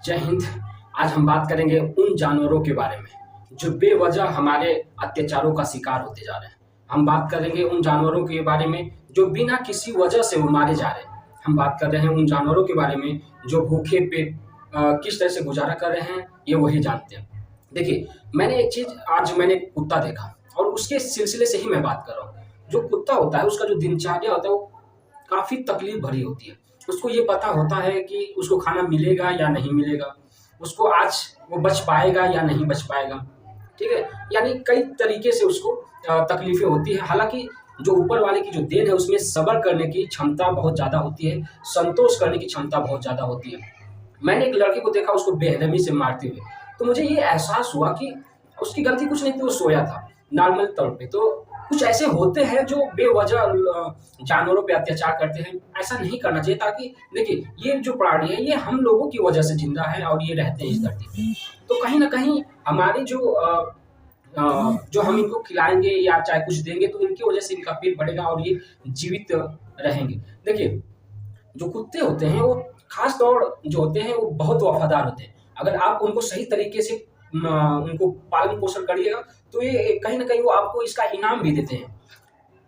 जय हिंद। आज हम बात करेंगे उन जानवरों के बारे में जो बेवजह हमारे अत्याचारों का शिकार होते जा रहे हैं। हम बात करेंगे उन जानवरों के बारे में जो बिना किसी वजह से वो मारे जा रहे हैं। हम बात कर रहे हैं उन जानवरों के बारे में जो भूखे पेट किस तरह से गुजारा कर रहे हैं, ये वही जानते हैं। देखिए, मैंने एक कुत्ता देखा और उसके सिलसिले से ही मैं बात कर रहा हूँ। जो कुत्ता होता है उसका जो दिनचर्या होता है वो काफ़ी तकलीफ भरी होती है। उसको ये पता होता है कि उसको खाना मिलेगा या नहीं मिलेगा, उसको आज वो बच पाएगा या नहीं बच पाएगा, ठीक है? यानी कई तरीके से उसको तकलीफ़ें होती हैं। हालाँकि जो ऊपर वाले की जो देन है उसमें सब्र करने की क्षमता बहुत ज़्यादा होती है, संतोष करने की क्षमता बहुत ज़्यादा होती है। मैंने एक लड़के को देखा उसको बेरहमी से मारते हुए, तो मुझे ये एहसास हुआ कि उसकी गलती कुछ नहीं थी, वो सोया था नॉर्मल तौर पे। तो कुछ ऐसे होते हैं जो बेवजह जानवरों पे अत्याचार करते हैं, ऐसा नहीं करना चाहिए। ताकि देखिए, ये जो प्राणी है ये हम लोगों की वजह से जिंदा है और ये रहते हैं इस धरती पे। तो कहीं ना कहीं हमारी जो हम इनको खिलाएंगे या चाहे कुछ देंगे तो इनकी वजह से इनका पेट बढ़ेगा और ये जीवित रहेंगे। देखिए, जो कुत्ते होते हैं वो खास तौर जो होते हैं वो बहुत वफादार होते हैं। अगर आप उनको सही तरीके से उनको पालन पोषण करिएगा तो ये कहीं ना कहीं वो आपको इसका इनाम भी देते हैं।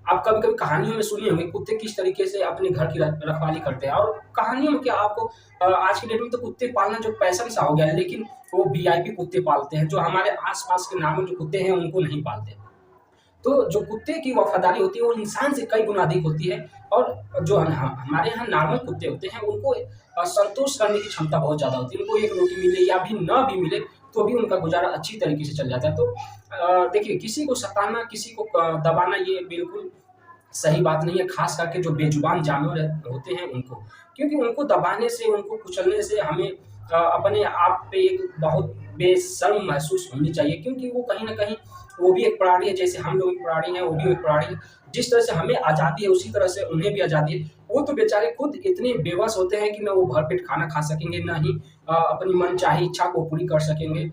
आप कभी-कभी कहानियों में सुने होंगे कुत्ते किस तरीके से अपने घर की रखवाली करते हैं। और कहानियों में क्या आपको आज की डेट में तो कुत्ते पालना जो पैशन सा हो गया है, लेकिन वो वीआईपी कुत्ते पालते हैं जो हमारे आस-पास के नॉर्मल जो कुत्ते हैं उनको नहीं पालते। तो जो कुत्ते की वफादारी होती है वो इंसान से कई गुना अधिक होती है। और जो हमारे यहाँ नॉर्मल कुत्ते होते हैं उनको संतोष करने की क्षमता बहुत ज़्यादा होती है। उनको एक रोटी मिले या भी ना भी मिले तो भी उनका गुजारा अच्छी तरीके से चल जाता है। तो देखिए, किसी को सताना, किसी को दबाना ये बिल्कुल सही बात नहीं है, ख़ास करके जो बेज़ुबान जानवर होते हैं उनको। क्योंकि उनको दबाने से, उनको कुचलने से हमें अपने आप पे एक बहुत बेशर्म महसूस होनी चाहिए। क्योंकि वो कहीं न कहीं वो भी एक प्राणी है, जैसे हम लोग एक प्राणी हैं, वो भी एक प्राणी है। जिस तरह से हमें आज़ादी है उसी तरह से उन्हें भी आज़ादी है। वो तो बेचारे खुद इतने बेबस होते हैं कि ना वो भरपेट खाना खा सकेंगे, ना ही अपनी मनचाही इच्छा को पूरी कर सकेंगे।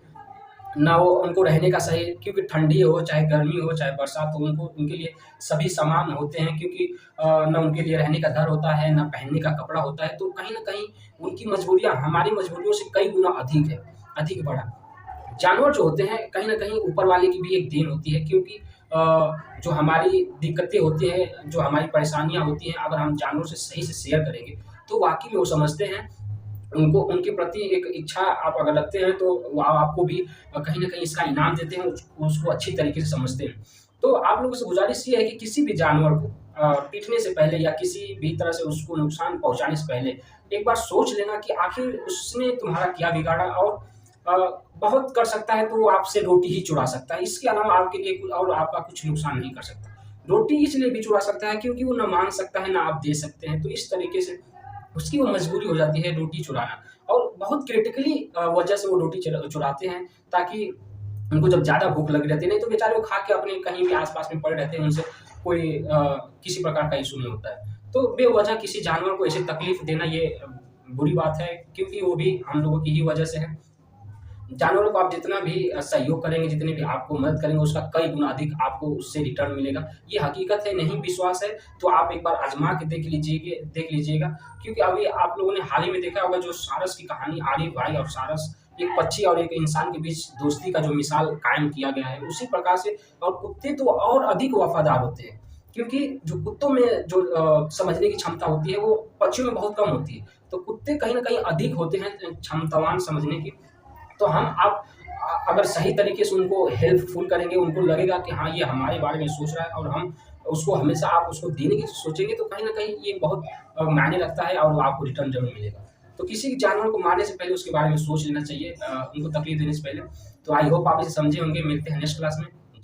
ना वो उनको रहने का सही, क्योंकि ठंडी हो, चाहे गर्मी हो, चाहे बरसात हो, उनको उनके लिए सभी समान होते हैं। क्योंकि ना उनके लिए रहने का घर होता है, ना पहनने का कपड़ा होता है। तो कहीं न कहीं उनकी मजबूरियाँ हमारी मजबूरियों से कई गुना अधिक है, अधिक बड़ा। जानवर जो होते हैं कहीं न कहीं ऊपर वाले की भी एक देन होती है। क्योंकि जो हमारी दिक्कतें होती हैं, जो हमारी परेशानियाँ होती हैं, अगर हम जानवरों से सही से शेयर करेंगे, तो वाक़ई में वो समझते हैं। उनको उनके प्रति एक इच्छा आप अगर रखते हैं तो वो आपको भी कहीं न कहीं इसका इनाम देते हैं, उसको अच्छी तरीके से समझते हैं। तो आप लोगों से गुज़ारिश ये है कि किसी भी जानवर को पीटने से पहले या किसी भी तरह से उसको नुकसान पहुँचाने से पहले एक बार सोच लेना कि आखिर उसने तुम्हारा क्या बिगाड़ा। और बहुत कर सकता है तो वो आपसे रोटी ही चुरा सकता है। इसके अलावा आपके लिए और आपका कुछ नुकसान नहीं कर सकता। रोटी इसलिए भी चुरा सकता है क्योंकि वो ना माँग सकता है, ना आप दे सकते हैं। तो इस तरीके से उसकी वो मजबूरी हो जाती है रोटी चुराना। और बहुत क्रिटिकली वजह से वो रोटी चुराते हैं, ताकि उनको जब ज़्यादा भूख लगी रहती है, नहीं तो बेचारे वो खा के अपने कहीं भी आस-पास में पड़े रहते हैं, उनसे कोई किसी प्रकार का इश्यू नहीं होता है। तो बेवजह किसी जानवर को ऐसे तकलीफ़ देना ये बुरी बात है, क्योंकि वो भी हम लोगों की ही वजह से है। जानवरों को आप जितना भी सहयोग करेंगे, जितनी भी आपको मदद करेंगे, उसका कई गुना अधिक आपको उससे रिटर्न मिलेगा। ये हकीकत है, नहीं विश्वास है तो आप एक बार आज़मा के देख लीजिएगा। क्योंकि अभी आप लोगों ने हाल ही में देखा होगा जो सारस की कहानी, आरिफ भाई और सारस, एक पक्षी और एक इंसान के बीच दोस्ती का जो मिसाल कायम किया गया है, उसी प्रकार से। और कुत्ते तो और अधिक वफ़ादार होते हैं, क्योंकि जो कुत्तों में जो समझने की क्षमता होती है वो पक्षियों में बहुत कम होती है। तो कुत्ते कहीं न कहीं अधिक होते हैं क्षमतावान समझने की। तो आप अगर सही तरीके से उनको हेल्पफुल करेंगे, उनको लगेगा कि हाँ, ये हमारे बारे में सोच रहा है और हम उसको हमेशा आप उसको देने की सोचेंगे, तो कहीं न कहीं ये बहुत मायने रखता है और वो आपको रिटर्न ज़रूर मिलेगा। तो किसी जानवर को मारने से पहले उसके बारे में सोच लेना चाहिए, उनको तकलीफ देने से पहले। तो आई होप आप इसे समझे होंगे। मिलते हैं नेक्स्ट क्लास में।